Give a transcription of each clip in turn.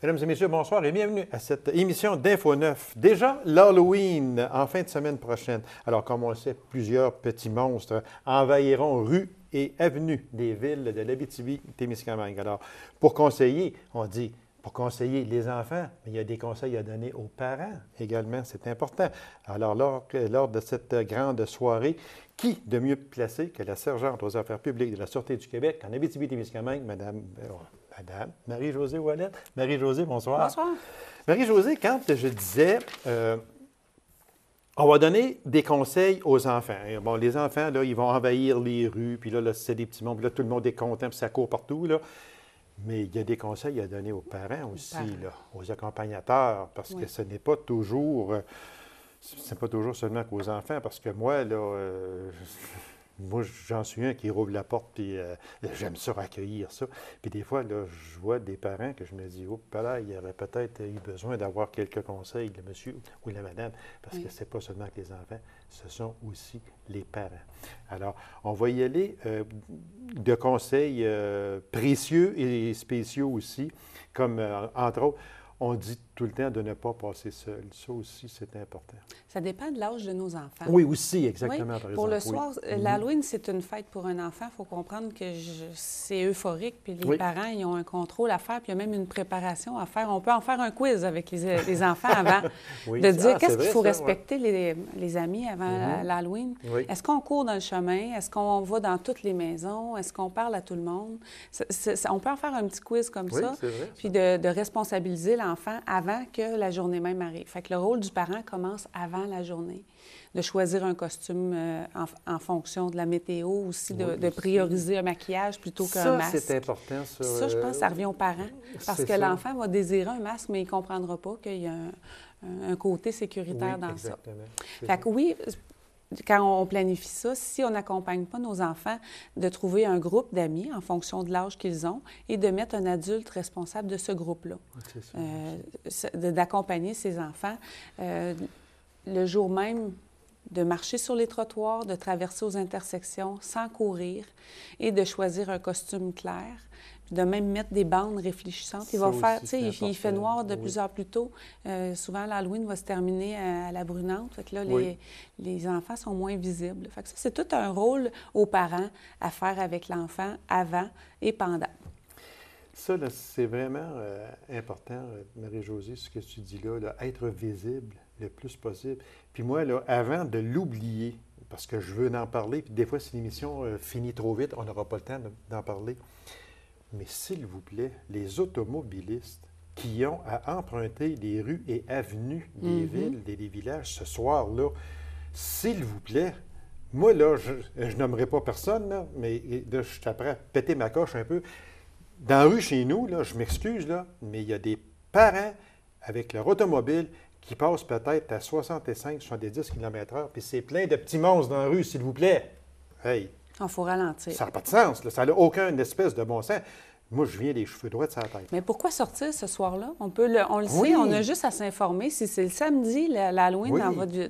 Mesdames et messieurs, bonsoir et bienvenue à cette émission d'Info 9. Déjà l'Halloween en fin de semaine prochaine. Alors, comme on le sait, plusieurs petits monstres envahiront rues et avenues des villes de l'Abitibi-Témiscamingue. Alors, pour conseiller, on dit, pour conseiller les enfants, mais il y a des conseils à donner aux parents également, c'est important. Alors, lors de cette grande soirée, qui de mieux placé que la sergente aux affaires publiques de la Sûreté du Québec en Abitibi-Témiscamingue, Madame Marie-Josée Ouellette. Marie-Josée, bonsoir. Bonsoir. Marie-Josée, quand je disais, on va donner des conseils aux enfants. Bon, les enfants, là, ils vont envahir les rues, puis là c'est des petits mondes, puis là, tout le monde est content, puis ça court partout, là. Mais il y a des conseils à donner aux parents aussi, là, aux accompagnateurs, parce que ce n'est pas toujours... c'est pas toujours seulement qu'aux enfants, parce que moi, là... moi, j'en suis un qui rouvre la porte, puis j'aime ça, accueillir ça. Puis des fois, là, je vois des parents que je me dis, oh, là, il y aurait peut-être eu besoin d'avoir quelques conseils, le monsieur ou la madame, parce que c'est pas seulement que les enfants, ce sont aussi les parents. Alors, on va y aller de conseils précieux et spéciaux aussi, comme, entre autres, on dit tout le temps de ne pas passer seul. Ça aussi, c'est important. Ça dépend de l'âge de nos enfants. Oui, aussi, exactement. Oui. Par pour exemple, le soir, l'Halloween, c'est une fête pour un enfant. Il faut comprendre que c'est euphorique, puis les parents, ils ont un contrôle à faire, puis il y a même une préparation à faire. On peut en faire un quiz avec les enfants avant, de dire qu'est-ce qu'il faut respecter les amis avant l'Halloween. Est-ce qu'on court dans le chemin? Est-ce qu'on va dans toutes les maisons? Est-ce qu'on parle à tout le monde? On peut en faire un petit quiz comme ça, puis de responsabiliser l'enfant avant que la journée même arrive. Fait que le rôle du parent commence avant la journée, de choisir un costume en fonction de la météo, aussi de prioriser un maquillage plutôt qu'un masque. Ça, c'est important. Ça, je pense que ça revient aux parents, parce que l'enfant va désirer un masque, mais il ne comprendra pas qu'il y a un côté sécuritaire dans ça. Fait que oui, quand on planifie ça, si on n'accompagne pas nos enfants, de trouver un groupe d'amis en fonction de l'âge qu'ils ont et de mettre un adulte responsable de ce groupe-là, d'accompagner ces enfants. Le jour même, de marcher sur les trottoirs, de traverser aux intersections sans courir et de choisir un costume clair, puis de même mettre des bandes réfléchissantes. Il va faire, tu sais, il fait noir de plus en plus tôt. Souvent, l'Halloween va se terminer à la brunante. Fait que là, les enfants sont moins visibles. Fait que ça, c'est tout un rôle aux parents à faire avec l'enfant avant et pendant. Ça, c'est vraiment important, Marie-Josée, ce que tu dis là, être visible le plus possible. Puis moi, là, avant de l'oublier, parce que je veux en parler, puis des fois, si l'émission finit trop vite, on n'aura pas le temps d'en parler. Mais s'il vous plaît, les automobilistes qui ont à emprunter les rues et avenues des villes, des villages ce soir-là, s'il vous plaît, moi, là, je nommerai pas personne, là, mais là, je suis prêt à péter ma coche un peu. Dans la rue chez nous, là, je m'excuse, là, mais il y a des parents avec leur automobile qui passent peut-être à 65-70 km/h, puis c'est plein de petits monstres dans la rue, s'il vous plaît. Hey! Il faut ralentir. Ça n'a pas de sens, là. Ça n'a aucune espèce de bon sens. Moi, je viens les cheveux droits de sa tête. Mais pourquoi sortir ce soir-là? On le sait, on a juste à s'informer. Si c'est le samedi, l'Halloween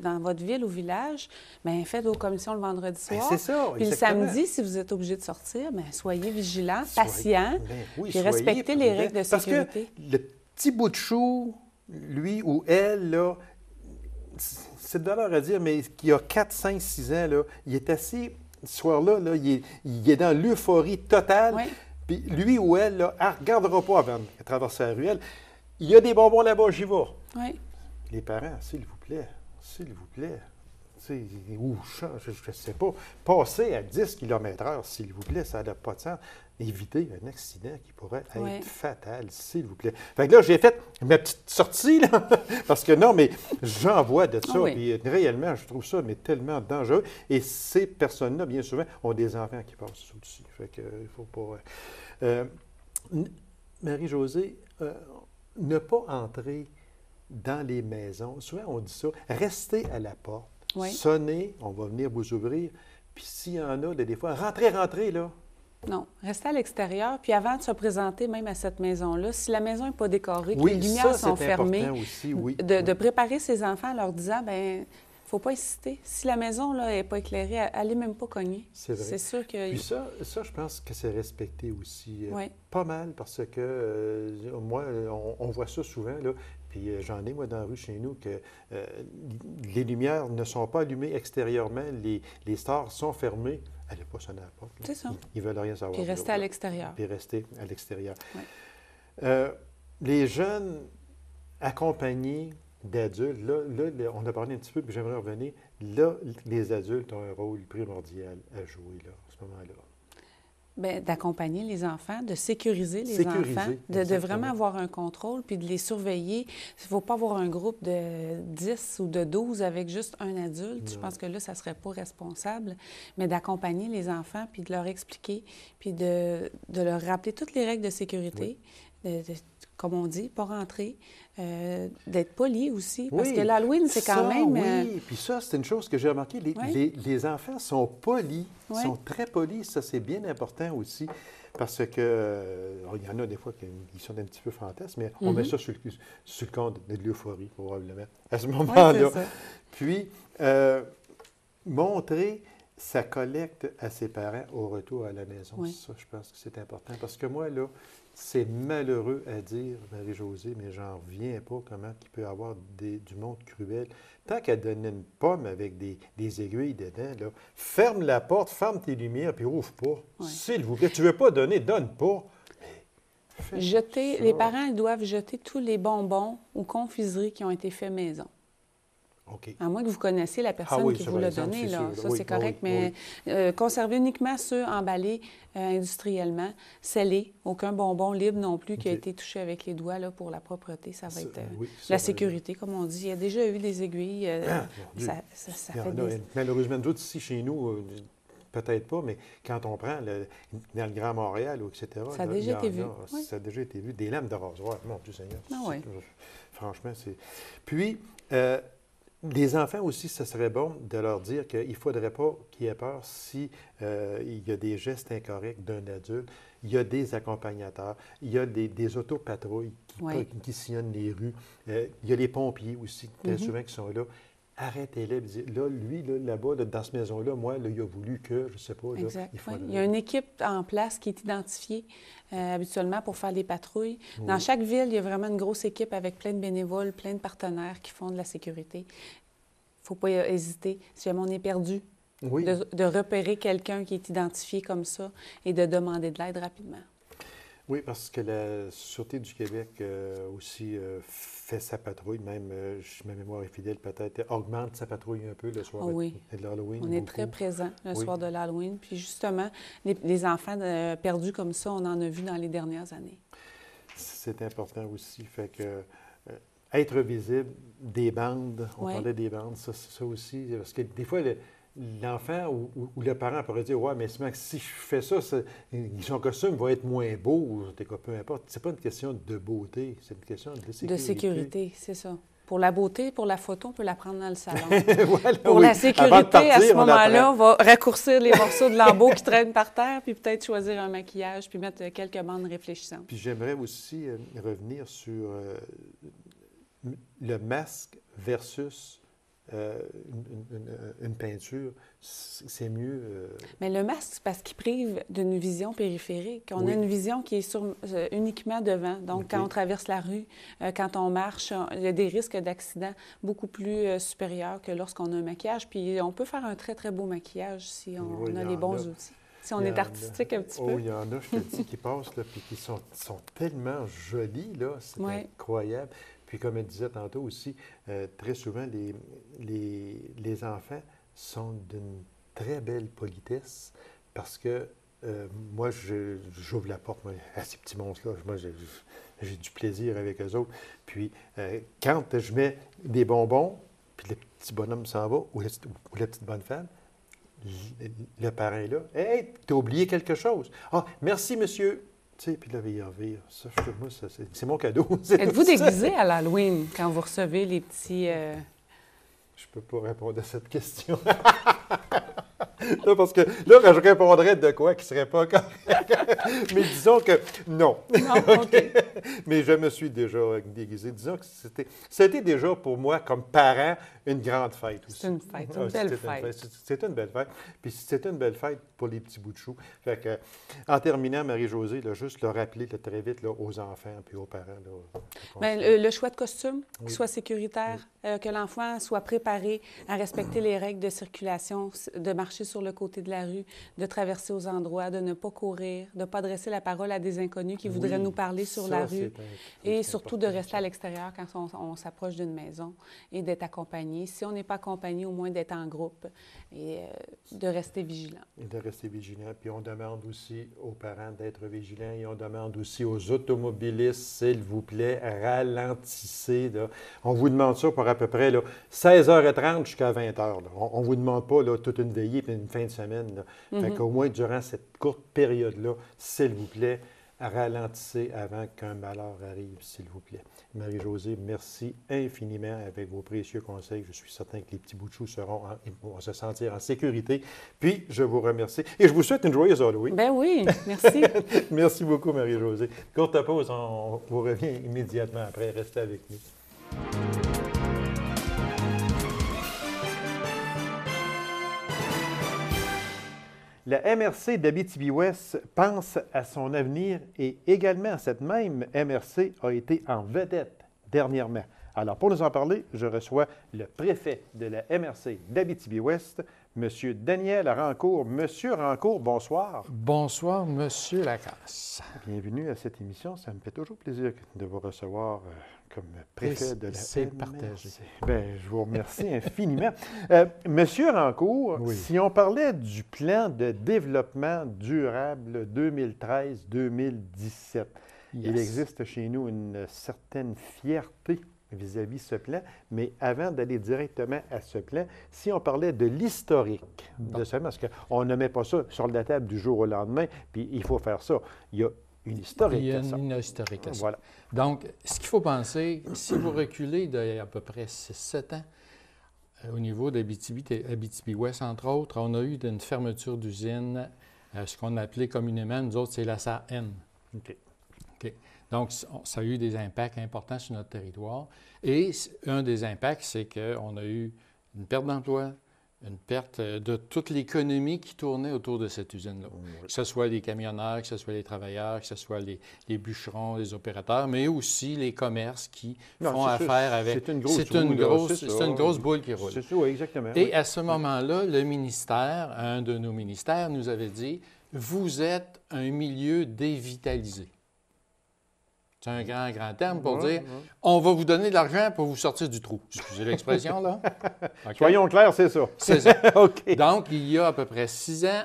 dans votre ville ou village, bien, faites vos commissions le vendredi soir. C'est ça, puis exactement. le samedi, si vous êtes obligé de sortir, bien, soyez vigilants, patients, puis respectez les règles de sécurité. Parce que le petit bout de chou, lui ou elle, là, c'est de valeur à dire, mais qui a 4, 5, 6 ans, là, il est assis, ce soir-là, là, il est dans l'euphorie totale. Oui. Puis lui ou elle, là, elle ne regardera pas avant de traverser la ruelle. Il y a des bonbons là-bas, j'y vais. Oui. Les parents, s'il vous plaît, ou je ne sais pas, passez à 10 km/h, s'il vous plaît, ça n'a pas de sens. Évitez un accident qui pourrait être fatal, s'il vous plaît. Fait que là, j'ai fait ma petite sortie, là, parce que non, mais j'en vois de ça, puis réellement, je trouve ça mais tellement dangereux. Et ces personnes-là, bien souvent, ont des enfants qui passent au-dessus. Fait que il faut pas... Marie-Josée, ne pas entrer dans les maisons. Souvent, on dit ça. Restez à la porte. Sonnez, on va venir vous ouvrir. Puis s'il y en a, des fois, rentrez, là. Non, restez à l'extérieur. Puis avant de se présenter même à cette maison-là, si la maison n'est pas décorée, que les lumières sont fermées, aussi, de préparer ses enfants en leur disant, bien, ne faut pas insister. Si la maison n'est pas éclairée, allez même pas cogner. C'est vrai. C'est sûr que... Puis ça, je pense que c'est respecté aussi Oui. pas mal parce que moi, on voit ça souvent, là. Puis j'en ai, moi, dans la rue chez nous, que les lumières ne sont pas allumées extérieurement, les stores sont fermées. Allez pas sonner à la porte. C'est ça. Ils ne veulent rien savoir. Puis rester à l'extérieur. Puis rester à l'extérieur. Oui. Les jeunes accompagnés d'adultes, là, on a parlé un petit peu, puis j'aimerais revenir. Là, les adultes ont un rôle primordial à jouer, là, à ce moment-là. Bien, d'accompagner les enfants, de sécuriser les enfants, de vraiment avoir un contrôle, puis de les surveiller. Il ne faut pas avoir un groupe de 10 ou de 12 avec juste un adulte. Non. Je pense que là, ça ne serait pas responsable. Mais d'accompagner les enfants, puis de leur expliquer, puis de leur rappeler toutes les règles de sécurité. Oui. Comme on dit, pas rentrer, d'être poli aussi, parce que l'Halloween, c'est quand même... Oui, puis ça, c'est une chose que j'ai remarqué. Les enfants sont polis, sont très polis. Ça, c'est bien important aussi, parce que il y en a des fois qui sont un petit peu fantasmes, mais on met ça sur le compte de l'euphorie, probablement, à ce moment-là. Oui, puis, montrer sa collecte à ses parents au retour à la maison. Oui. Ça, je pense que c'est important, parce que moi, là, c'est malheureux à dire, Marie-Josée, mais j'en reviens pas comment il peut y avoir du monde cruel. Tant qu'à donner une pomme avec des aiguilles dedans, là, ferme la porte, ferme tes lumières, puis ouvre pas. Oui. S'il vous plaît, tu veux pas donner, donne pas. Les parents, ils doivent jeter tous les bonbons ou confiseries qui ont été faits maison. Okay. À moins que vous connaissiez la personne qui vous l'a donné, là. Ça, c'est correct, mais conservez uniquement ceux emballés industriellement, scellés, aucun bonbon libre non plus qui a été touché avec les doigts là, pour la propreté. Ça va être la sécurité, comme on dit. Il y a déjà eu des aiguilles. Ça fait des... Malheureusement, d'autres ici, chez nous, peut-être pas, mais quand on prend dans le Grand Montréal, etc., ça a déjà été vu. Ça a déjà été vu. Des lames de rasoir, mon Dieu Seigneur. Franchement, c'est... Puis... les enfants aussi, ce serait bon de leur dire qu'il ne faudrait pas qu'ils aient peur si il y a des gestes incorrects d'un adulte. Il y a des accompagnateurs, il y a des autopatrouilles qui sillonnent les rues. Il y a les pompiers aussi, très souvent, qui sont là. Arrêtez-les. Là, lui, là-bas, dans cette maison-là, moi, là, il a voulu que, je ne sais pas, là, il y a une équipe en place qui est identifiée habituellement pour faire des patrouilles. Oui. Dans chaque ville, il y a vraiment une grosse équipe avec plein de bénévoles, plein de partenaires qui font de la sécurité. Il ne faut pas hésiter. Si jamais on est perdu, de repérer quelqu'un qui est identifié comme ça et de demander de l'aide rapidement. Oui, parce que la Sûreté du Québec aussi fait sa patrouille, même, si ma mémoire est fidèle, peut-être augmente sa patrouille un peu le soir de l'Halloween. On est très présent le soir de l'Halloween. Puis justement, les enfants perdus comme ça, on en a vu dans les dernières années. C'est important aussi. Fait que être visible, des bandes, on parlait des bandes, ça aussi, parce que des fois, l'enfant ou le parent pourrait dire « Ouais, mais si je fais ça, son costume va être moins beau. » Peu importe. C'est pas une question de beauté, c'est une question de sécurité. De sécurité, c'est ça. Pour la beauté, pour la photo, on peut la prendre dans le salon. Pour la sécurité, à ce moment-là, on va raccourcir les morceaux de lambeaux qui traînent par terre, puis peut-être choisir un maquillage, puis mettre quelques bandes réfléchissantes. Puis j'aimerais aussi revenir sur le masque versus... une peinture, c'est mieux... Mais le masque, c'est parce qu'il prive d'une vision périphérique. On a une vision qui est uniquement devant. Donc, quand on traverse la rue, quand on marche, il y a des risques d'accident beaucoup plus supérieurs que lorsqu'on a un maquillage. Puis, on peut faire un très, très beau maquillage si on a les bons outils. Si on est artistique un petit peu. Oh, il y en a, je te dis, qui passent, là, puis qui sont tellement jolis, là. C'est incroyable. Puis, comme elle disait tantôt aussi, très souvent, les enfants sont d'une très belle politesse parce que moi, j'ouvre la porte à ces petits monstres-là. Moi, j'ai du plaisir avec eux autres. Puis, quand je mets des bonbons, puis le petit bonhomme s'en va, ou la petite bonne femme, le parent est là. « Hey, t'as oublié quelque chose. »« Ah, merci, monsieur. » Tu sais, puis là, il revient. Ça, moi, c'est mon cadeau. Êtes-vous déguisé à l'Halloween quand vous recevez les petits... Je peux pas répondre à cette question. Là, parce que là, je répondrais de quoi qui ne serait pas correct. Mais disons que non. Non, OK. Mais je me suis déjà déguisé. Disons que c'était déjà pour moi, comme parent, une grande fête aussi. C'est une fête, une belle fête. C'était une belle fête. Puis c'était une belle fête pour les petits bouts de chou. Fait que, en terminant, Marie-Josée, là, juste le rappeler là, très vite là, aux enfants puis aux parents. Là, bien, le choix de costume, qu'il soit sécuritaire, que l'enfant soit préparé à respecter les règles de circulation, de marcher sur le côté de la rue, de traverser aux endroits, de ne pas courir, de ne pas adresser la parole à des inconnus qui voudraient nous parler sur la rue. Et surtout de rester à l'extérieur quand on s'approche d'une maison et d'être accompagné. Si on n'est pas accompagné, au moins d'être en groupe et de rester vigilant. Et de rester vigilant. Puis on demande aussi aux parents d'être vigilants et on demande aussi aux automobilistes, s'il vous plaît, ralentissez. Là. On vous demande ça pour à peu près là, 16h30 jusqu'à 20h. Là. On ne vous demande pas là, toute une veillée et une fin de semaine. Là. Fait qu'au moins, durant cette courte période-là, s'il vous plaît, ralentissez avant qu'un malheur arrive, s'il vous plaît. Marie-Josée, merci infiniment avec vos précieux conseils. Je suis certain que les petits bouts de chou vont se sentir en sécurité. Puis, je vous remercie. Et je vous souhaite une joyeuse Halloween. Ben oui, merci. Merci beaucoup, Marie-Josée. Courte pause, on vous revient immédiatement après. Restez avec nous. La MRC d'Abitibi-Ouest pense à son avenir et également cette même MRC a été en vedette dernièrement. Alors, pour nous en parler, je reçois le préfet de la MRC d'Abitibi-Ouest, M. Daniel Rancourt. Monsieur Rancourt, bonsoir. Bonsoir, M. Lacasse. Bienvenue à cette émission. Ça me fait toujours plaisir de vous recevoir comme préfet de la MRC. C'est partagé. Bien, je vous remercie infiniment. Monsieur Rancourt, oui. Si on parlait du plan de développement durable 2013-2017, il existe chez nous une certaine fierté vis-à-vis ce plan, mais avant d'aller directement à ce plan, si on parlait de l'historique de ce plan, parce qu'on ne met pas ça sur la table du jour au lendemain, puis il faut faire ça. Il y a une historique. Il y a une historique à ça. Voilà. Donc, ce qu'il faut penser, si vous reculez d'à peu près 6-7 ans, au niveau d'Abitibi-Ouest, entre autres, on a eu une fermeture d'usine, ce qu'on appelait communément, nous autres, c'est la SAN. OK. Donc, ça a eu des impacts importants sur notre territoire. Et un des impacts, c'est qu'on a eu une perte d'emploi, une perte de toute l'économie qui tournait autour de cette usine-là. Oui. Que ce soit les camionneurs, que ce soit les travailleurs, que ce soit les bûcherons, les opérateurs, mais aussi les commerces qui font affaire avec... C'est une grosse boule qui roule. C'est ça, oui, exactement. Et à ce moment-là, le ministère, un de nos ministères, nous avait dit « Vous êtes un milieu dévitalisé ». C'est un grand terme pour dire on va vous donner de l'argent pour vous sortir du trou. Excusez l'expression, là. Okay. Soyons clairs, c'est ça. C'est ça. OK. Donc, il y a à peu près 6 ans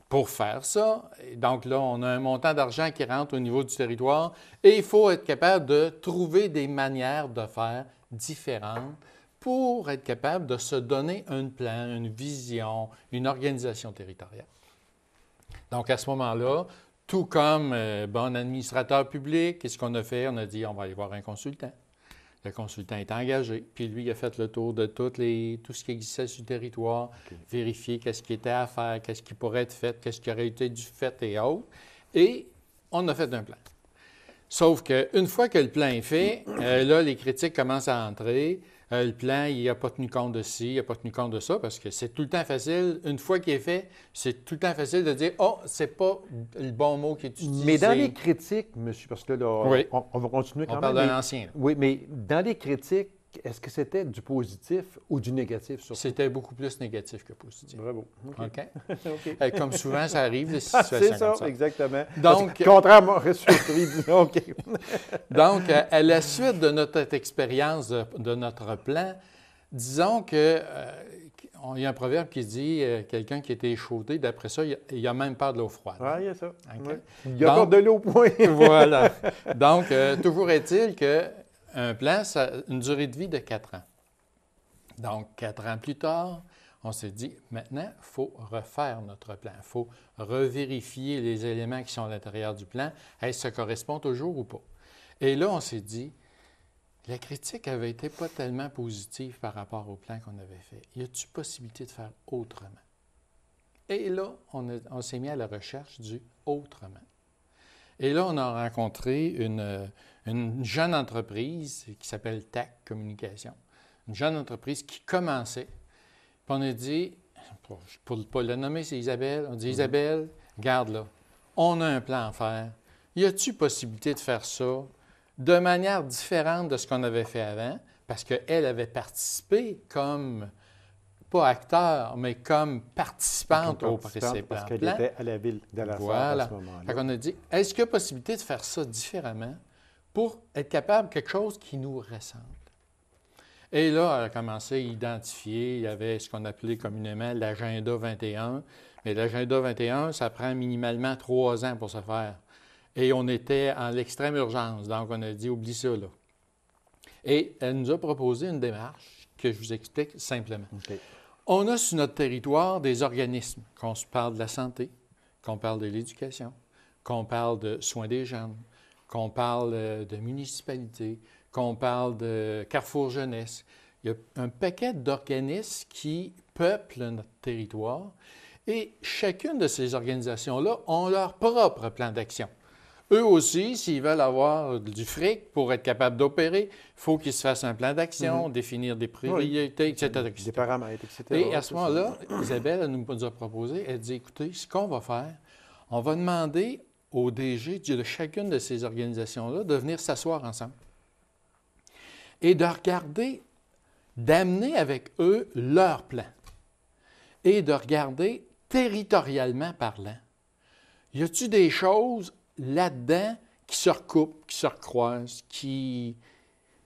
pour faire ça. Donc là, on a un montant d'argent qui rentre au niveau du territoire et il faut être capable de trouver des manières de faire différentes pour être capable de se donner un plan, une vision, une organisation territoriale. Donc, à ce moment-là, tout comme bon administrateur public, qu'est-ce qu'on a fait? On a dit, on va aller voir un consultant. Le consultant est engagé, puis lui, il a fait le tour de tout ce qui existait sur le territoire, vérifier qu'est-ce qui était à faire, qu'est-ce qui pourrait être fait, qu'est-ce qui aurait été du fait et autres. Et on a fait un plan. Sauf qu'une fois que le plan est fait, là, les critiques commencent à entrer. Le plan, il n'a pas tenu compte de ci, il n'a pas tenu compte de ça, parce que c'est tout le temps facile, une fois qu'il est fait, c'est tout le temps facile de dire « Oh, c'est pas le bon mot qui est utilisé ». Mais dans les critiques, monsieur, parce que là, oui. on va continuer quand même. On parle d'un ancien. Oui, mais dans les critiques, est-ce que c'était du positif ou du négatif sur ça? C'était beaucoup plus négatif que positif. Bravo. OK. OK. Comme souvent, ça arrive, les situations comme ça. C'est ça, exactement. Donc, contrairement à surpris, disons, OK. Donc, à la suite de notre expérience de notre plan, disons que il y a un proverbe qui dit quelqu'un qui était échaudé, d'après ça, il a même peur de l'eau froide. Oui, il y a ça. Okay. Ouais. Il y a pas de l'eau, point. Voilà. Donc, toujours est-il qu'un plan, ça a une durée de vie de 4 ans. Donc, 4 ans plus tard, on s'est dit, maintenant, il faut refaire notre plan. Il faut revérifier les éléments qui sont à l'intérieur du plan. Est-ce que ça correspond toujours ou pas? Et là, on s'est dit, la critique avait été pas tellement positive par rapport au plan qu'on avait fait. Y a-t-il possibilité de faire autrement? Et là, on s'est mis à la recherche du autrement. Et là, on a rencontré une jeune entreprise qui s'appelle TAC Communication. Une jeune entreprise qui commençait. Puis on a dit, pour ne pas la nommer, c'est Isabelle. On dit, Isabelle, regarde là, on a un plan à faire. Y a-t-il possibilité de faire ça de manière différente de ce qu'on avait fait avant? Parce qu'elle avait participé comme, pas acteur, mais comme participante au précédent parce qu'elle était à la ville de la Sarre à ce moment-là. Fait qu'on a dit, est-ce qu'il y a possibilité de faire ça différemment pour être capable de quelque chose qui nous ressemble? Et là, elle a commencé à identifier, il y avait ce qu'on appelait communément l'agenda 21. Mais l'agenda 21, ça prend minimalement 3 ans pour se faire. Et on était en l'extrême urgence, donc on a dit, oublie ça, là. Et elle nous a proposé une démarche que je vous explique simplement. Okay. On a sur notre territoire des organismes, qu'on se parle de la santé, qu'on parle de l'éducation, qu'on parle de soins des jeunes, qu'on parle de municipalité, qu'on parle de Carrefour Jeunesse. Il y a un paquet d'organismes qui peuplent notre territoire et chacune de ces organisations-là ont leur propre plan d'action. Eux aussi, s'ils veulent avoir du fric pour être capables d'opérer, il faut qu'ils se fassent un plan d'action, définir des priorités, etc., etc. Des paramètres, etc. Et à ce moment-là, Isabelle, elle nous a proposé, elle dit, écoutez, ce qu'on va faire, on va demander au DG de chacune de ces organisations-là de venir s'asseoir ensemble et de regarder, d'amener avec eux leur plan et de regarder territorialement parlant. Y a-t-il des choses là-dedans qui se recoupent, qui se recroisent, Y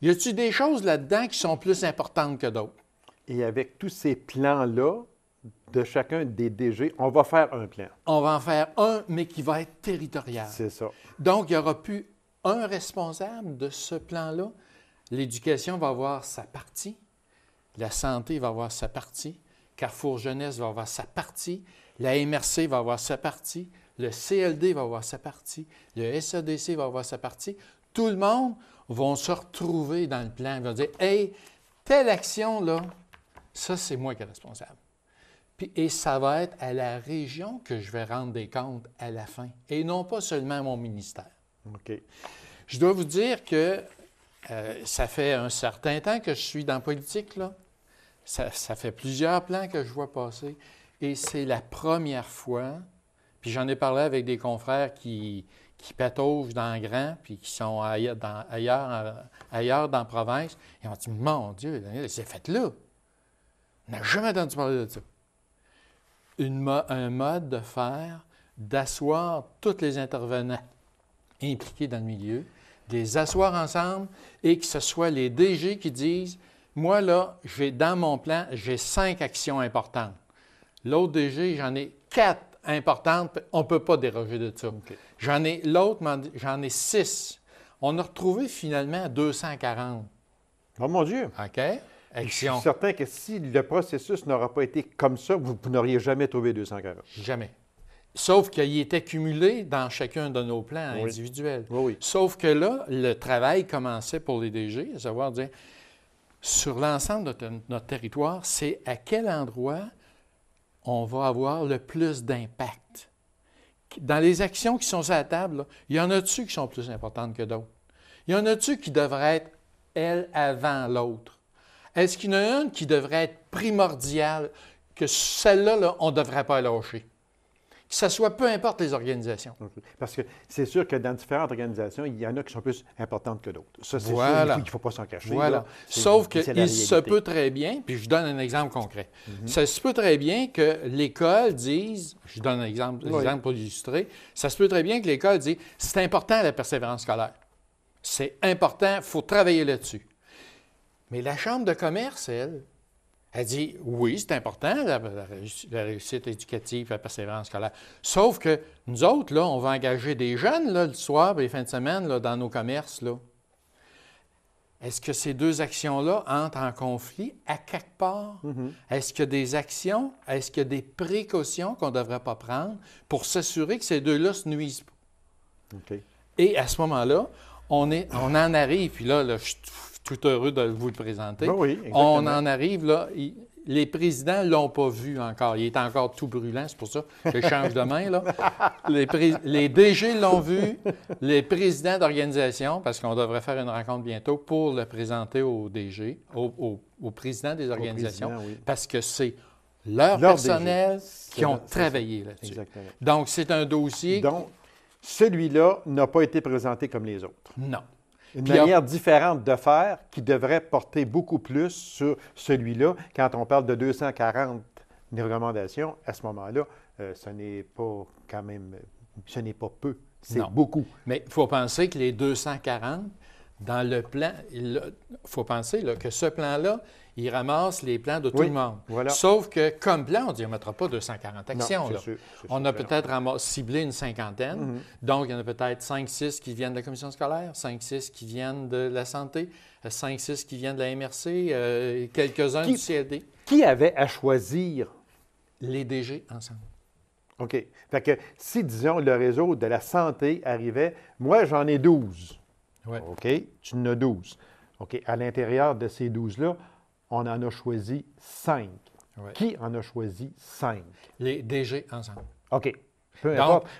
a-t-il des choses là-dedans qui sont plus importantes que d'autres? Et avec tous ces plans-là, de chacun des DG, on va faire un plan. On va en faire un, mais qui va être territorial. C'est ça. Donc, il n'y aura plus un responsable de ce plan-là. L'éducation va avoir sa partie, la santé va avoir sa partie, Carrefour Jeunesse va avoir sa partie, la MRC va avoir sa partie, le CLD va avoir sa partie, le SADC va avoir sa partie. Tout le monde va se retrouver dans le plan. Ils vont dire, « Hey, telle action, là, ça, c'est moi qui est responsable. » Et ça va être à la région que je vais rendre des comptes à la fin, et non pas seulement à mon ministère. OK. Je dois vous dire que ça fait un certain temps que je suis dans la politique, là. Ça fait plusieurs plans que je vois passer, et c'est la première fois, puis j'en ai parlé avec des confrères qui pataugent dans le grand, puis qui sont ailleurs dans la province, et on dit, mon Dieu, c'est fait là. On n'a jamais entendu parler de ça. Un mode de faire, d'asseoir tous les intervenants impliqués dans le milieu, de les asseoir ensemble et que ce soit les DG qui disent, moi là, dans mon plan, j'ai 5 actions importantes. L'autre DG, j'en ai 4 importantes, on ne peut pas déroger de ça. Okay. J'en ai 6. On a retrouvé finalement 240. Oh mon Dieu! OK? Action. Je suis certain que si le processus n'aura pas été comme ça, vous n'auriez jamais trouvé 240. Jamais. Sauf qu'il était cumulé dans chacun de nos plans individuels. Oui. Sauf que là, le travail commençait pour les DG, à savoir dire, sur l'ensemble de notre territoire, c'est à quel endroit on va avoir le plus d'impact. Dans les actions qui sont sur la table, là, il y en a-tu qui sont plus importantes que d'autres? Il y en a-tu qui devraient être, elles, avant l'autre? Est-ce qu'il y en a une qui devrait être primordiale, que celle-là, là, on ne devrait pas lâcher? Que ce soit peu importe les organisations. Okay. Parce que c'est sûr que dans différentes organisations, il y en a qui sont plus importantes que d'autres. Ça, c'est sûr, il ne faut pas s'en cacher. Voilà. Sauf qu'il se peut très bien, puis je donne un exemple concret, ça se peut très bien que l'école dise, je donne un exemple pour l'illustrer, ça se peut très bien que l'école dise, c'est important la persévérance scolaire. C'est important, il faut travailler là-dessus. Mais la Chambre de commerce, elle dit, oui, c'est important, la réussite éducative, la persévérance scolaire. Sauf que nous autres, là, on va engager des jeunes là, le soir et les fins de semaine là, dans nos commerces. Là. Est-ce que ces deux actions-là entrent en conflit à quelque part? Est-ce qu'il y a des actions, est-ce qu'il y a des précautions qu'on ne devrait pas prendre pour s'assurer que ces deux-là ne se nuisent pas? Okay. Et à ce moment-là, on en arrive, puis là je suis tout heureux de vous le présenter. Ben oui, exactement. On en arrive, là, les présidents ne l'ont pas vu encore. Il est encore tout brûlant, c'est pour ça que je change de main, là. Les DG l'ont vu, les présidents d'organisation, parce qu'on devrait faire une rencontre bientôt pour le présenter aux DG, aux présidents des organisations, parce que c'est leur personnel qui ont travaillé là-dessus. Exactement. Donc, c'est un dossier... Donc, celui-là n'a pas été présenté comme les autres. Non. Une manière différente de faire qui devrait porter beaucoup plus sur celui-là. Quand on parle de 240 recommandations, à ce moment-là, ce n'est pas quand même, ce n'est pas peu, c'est beaucoup. Mais il faut penser que les 240, dans le plan, il faut penser là, que ce plan-là, il ramasse les plans de tout le monde. Voilà. Sauf que comme plan, on dit, on ne mettra pas 240 actions. Non, là. sûr, on a peut-être ciblé une cinquantaine. Donc, il y en a peut-être 5-6 qui viennent de la commission scolaire, 5-6 qui viennent de la santé, 5-6 qui viennent de la MRC, quelques-uns du CLD. Qui avait à choisir? Les DG ensemble. OK. Fait que si, disons, le réseau de la santé arrivait, moi, j'en ai 12. Ouais. OK. Tu en as 12. OK. À l'intérieur de ces 12-là, on en a choisi 5. Ouais. Qui en a choisi 5? Les DG ensemble. OK.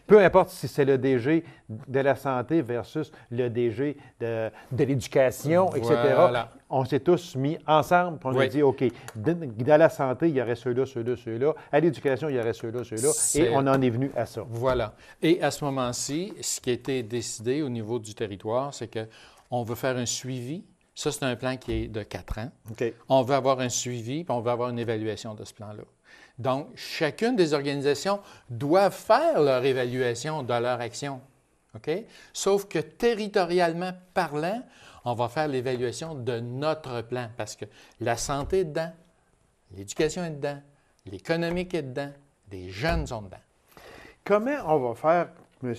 Peu importe si c'est le DG de la santé versus le DG de l'éducation, etc. Voilà. On s'est tous mis ensemble et on a dit, OK, dans la santé, il y aurait ceux-là, ceux-là, ceux-là. À l'éducation, il y aurait ceux-là, ceux-là. Et on en est venu à ça. Voilà. Et à ce moment-ci, ce qui a été décidé au niveau du territoire, c'est qu'on veut faire un suivi. Ça, c'est un plan qui est de 4 ans. OK. On veut avoir un suivi, puis on veut avoir une évaluation de ce plan-là. Donc, chacune des organisations doit faire leur évaluation de leur action. OK? Sauf que territorialement parlant, on va faire l'évaluation de notre plan parce que la santé est dedans, l'éducation est dedans, l'économique est dedans, les jeunes sont dedans. Comment on va faire, M.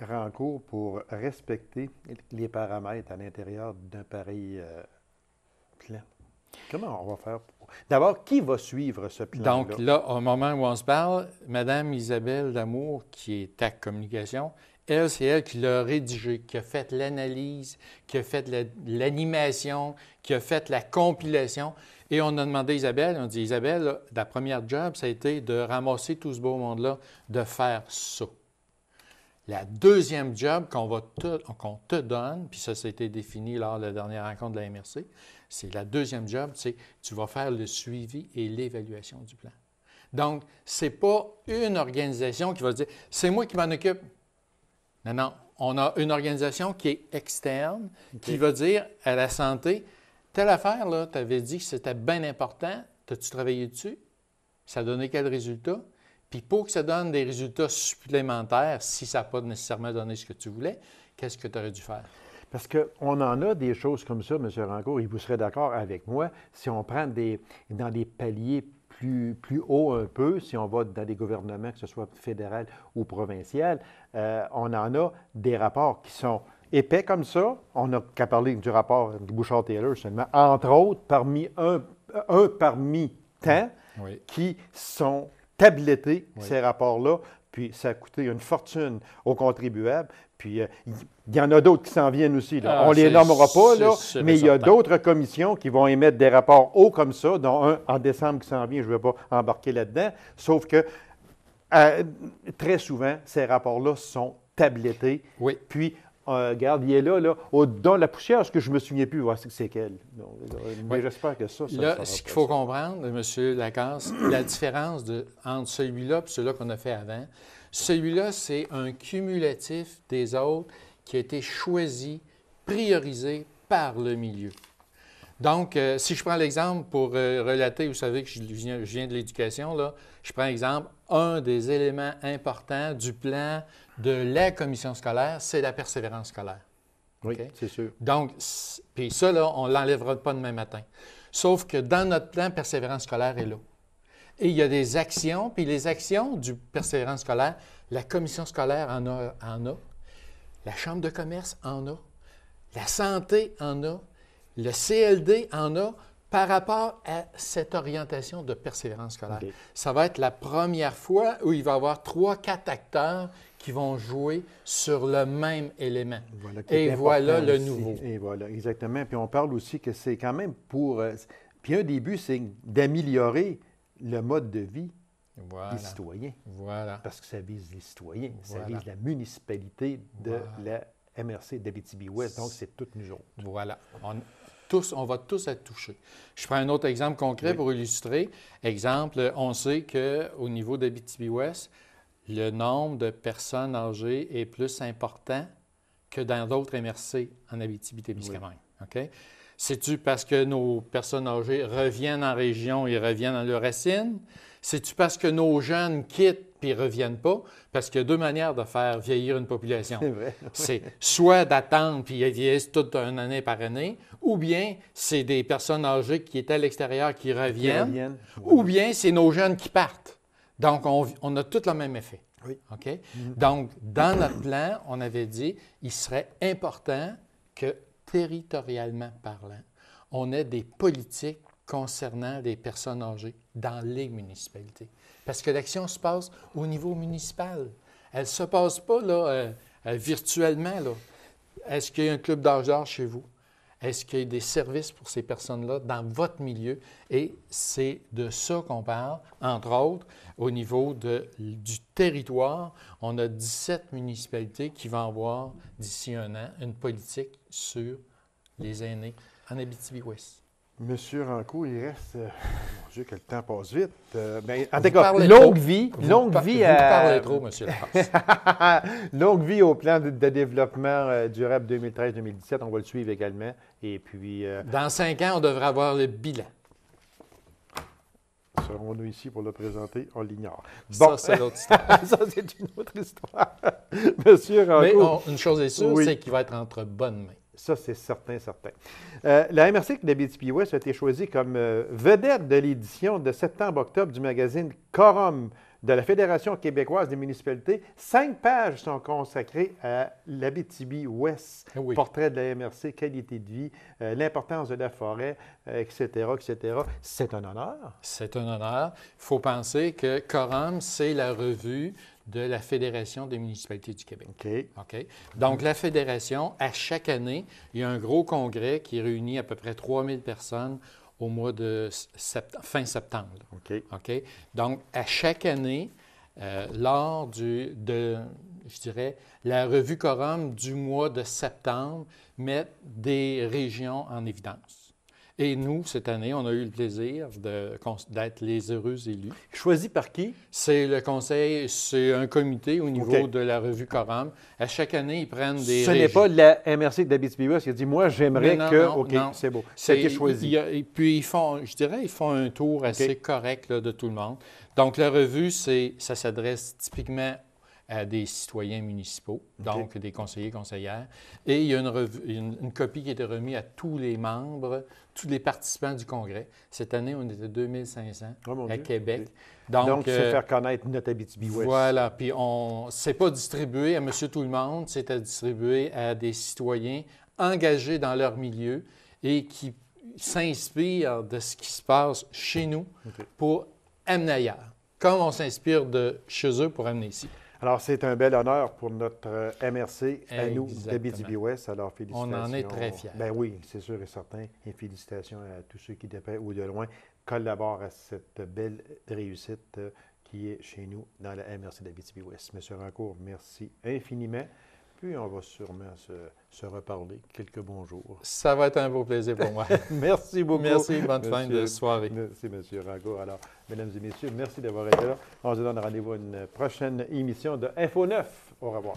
Rancourt, pour respecter les paramètres à l'intérieur d'un pareil plan? Comment on va faire? D'abord, qui va suivre ce plan-là? Donc là, au moment où on se parle, Mme Isabelle Damour, qui est TAC Communication, elle, c'est elle qui l'a rédigé, qui a fait l'analyse, qui a fait l'animation, qui a fait la compilation. Et on a demandé à Isabelle, on a dit, Isabelle, là, la première job, ça a été de ramasser tout ce beau monde-là, de faire ça. La deuxième job qu'on te donne, puis ça a été défini lors de la dernière rencontre de la MRC, c'est la deuxième job, c'est tu vas faire le suivi et l'évaluation du plan. Donc, ce n'est pas une organisation qui va dire « c'est moi qui m'en occupe ». Non, non. On a une organisation qui est externe, qui va dire à la santé « telle affaire, là, tu avais dit que c'était bien important, as-tu travaillé dessus? Ça a donné quel résultat? Puis pour que ça donne des résultats supplémentaires, si ça n'a pas nécessairement donné ce que tu voulais, qu'est-ce que tu aurais dû faire? » Parce qu'on en a des choses comme ça, M. Rancourt, et vous serez d'accord avec moi, si on prend dans des paliers plus hauts un peu, si on va dans des gouvernements, que ce soit fédéral ou provincial, on en a des rapports qui sont épais comme ça. On n'a qu'à parler du rapport de Bouchard-Taylor seulement, entre autres, parmi parmi tant qui sont tablettés, ces rapports-là, puis ça a coûté une fortune aux contribuables. Puis, il y en a d'autres qui s'en viennent aussi. Là. On ne les nommera pas, là, mais il y a d'autres commissions qui vont émettre des rapports hauts comme ça, dont un en décembre qui s'en vient, je ne vais pas embarquer là-dedans. Sauf que, très souvent, ces rapports-là sont tablettés. Oui. Puis, regarde, il est là, dans la poussière, ce que je ne me souviens plus, c'est quel. Mais j'espère que ça là, ce qu'il faut comprendre, M. Lacasse, la différence entre celui-là et celui-là qu'on a fait avant, celui-là, c'est un cumulatif des autres qui a été choisi, priorisé par le milieu. Donc, si je prends l'exemple pour relater, vous savez que je viens de l'éducation, là, je prends l'exemple, un des éléments importants du plan de la commission scolaire, c'est la persévérance scolaire. Oui, okay? c'est sûr. Donc, puis ça, là, on ne l'enlèvera pas demain matin. Sauf que dans notre plan, persévérance scolaire est là. Et il y a des actions, puis les actions du persévérance scolaire, la commission scolaire en a, la chambre de commerce en a, la santé en a, le CLD en a, par rapport à cette orientation de persévérance scolaire. Okay. Ça va être la première fois où il va y avoir 3-4 acteurs qui vont jouer sur le même élément. Voilà, et voilà le nouveau. Et voilà, exactement. Puis on parle aussi que c'est quand même pour... Puis un des buts, c'est d'améliorer le mode de vie des citoyens. Voilà. Parce que ça vise les citoyens, ça vise la municipalité de la MRC d'Abitibi-Ouest. Donc, c'est toutes nous autres. Voilà. On va tous être touchés. Je prends un autre exemple concret pour illustrer. Exemple, on sait qu'au niveau d'Abitibi-Ouest, le nombre de personnes âgées est plus important que dans d'autres MRC en Abitibi-Témiscamingue. OK? C'est-tu parce que nos personnes âgées reviennent en région et reviennent dans leurs racines? C'est-tu parce que nos jeunes quittent puis ne reviennent pas? Parce qu'il y a deux manières de faire vieillir une population. C'est vrai. C'est soit d'attendre puis ils vieillissent toute une année par année, ou bien c'est des personnes âgées qui étaient à l'extérieur qui reviennent, ou bien c'est nos jeunes qui partent. Donc, on a tout le même effet. Oui. OK? Donc, dans notre plan, on avait dit il serait important que, territorialement parlant, on ait des politiques concernant les personnes âgées dans les municipalités. Parce que l'action se passe au niveau municipal. Elle ne se passe pas là, virtuellement. Là. Est-ce qu'il y a un club d'âge d'or chez vous? Est-ce qu'il y a des services pour ces personnes-là dans votre milieu? Et c'est de ça qu'on parle, entre autres, au niveau du territoire. On a 17 municipalités qui vont avoir, d'ici un an, une politique sur les aînés en Abitibi-Ouest. Monsieur Rancourt, il reste... mon Dieu, que le temps passe vite. En tout cas, longue vie. Vous parlez trop, monsieur Lapace. Longue vie au plan de développement durable 2013-2017. On va le suivre également. Et puis... Dans 5 ans, on devrait avoir le bilan. Serons-nous ici pour le présenter? On l'ignore. Bon. Ça, c'est l'autre histoire. Ça, c'est une autre histoire. Monsieur Rancourt... Mais une chose est sûre, c'est qu'il va être entre bonnes mains. Ça, c'est certain. La MRC d'Abitibi-Ouest a été choisie comme vedette de l'édition de septembre-octobre du magazine Quorum de la Fédération québécoise des municipalités. 5 pages sont consacrées à l'Abitibi-Ouest. Oui. Portrait de la MRC, qualité de vie, l'importance de la forêt, etc., etc. C'est un honneur. C'est un honneur. Il faut penser que Quorum, c'est la revue de la Fédération des municipalités du Québec. OK. Donc, la Fédération, à chaque année, il y a un gros congrès qui réunit à peu près 3000 personnes au mois de fin septembre. OK. Donc, à chaque année, lors je dirais, la revue Quorum du mois de septembre met des régions en évidence. Et nous, cette année, on a eu le plaisir d'être les heureux élus. Choisi par qui? C'est le conseil, c'est un comité au niveau de la revue Quorum. À chaque année, ils prennent des Ce n'est pas la MRC d'Abitibi-Ouest qui a dit « Moi, j'aimerais que… » OK, c'est beau. C'est été choisi. Et puis, ils font un tour assez correct là, de tout le monde. Donc, la revue, ça s'adresse typiquement à des citoyens municipaux, donc des conseillers, conseillères. Et il y a une copie qui a été remise à tous les membres, tous les participants du congrès. Cette année, on était 2500 à Québec. Donc c'est faire connaître notre Abitibi-Ouest. Voilà. Puis, c'est pas distribué à monsieur tout le monde, c'est à distribuer à des citoyens engagés dans leur milieu et qui s'inspirent de ce qui se passe chez nous pour amener ailleurs, comme on s'inspire de chez eux pour amener ici. Alors, c'est un bel honneur pour notre MRC à nous d'Abitibi-Ouest. Alors, félicitations. On en est très fiers. Ben oui, c'est sûr et certain. Et félicitations à tous ceux qui, de près ou de loin, collaborent à cette belle réussite qui est chez nous dans la MRC d'Abitibi-Ouest. Monsieur Rancourt, merci infiniment. Puis, on va sûrement se reparler. Quelques bonjours. Ça va être un beau plaisir pour moi. Merci beaucoup. Merci. Bonne fin de soirée. Merci, M. Rancourt. Alors, mesdames et messieurs, merci d'avoir été là. On se donne rendez-vous à une prochaine émission de Info 9. Au revoir.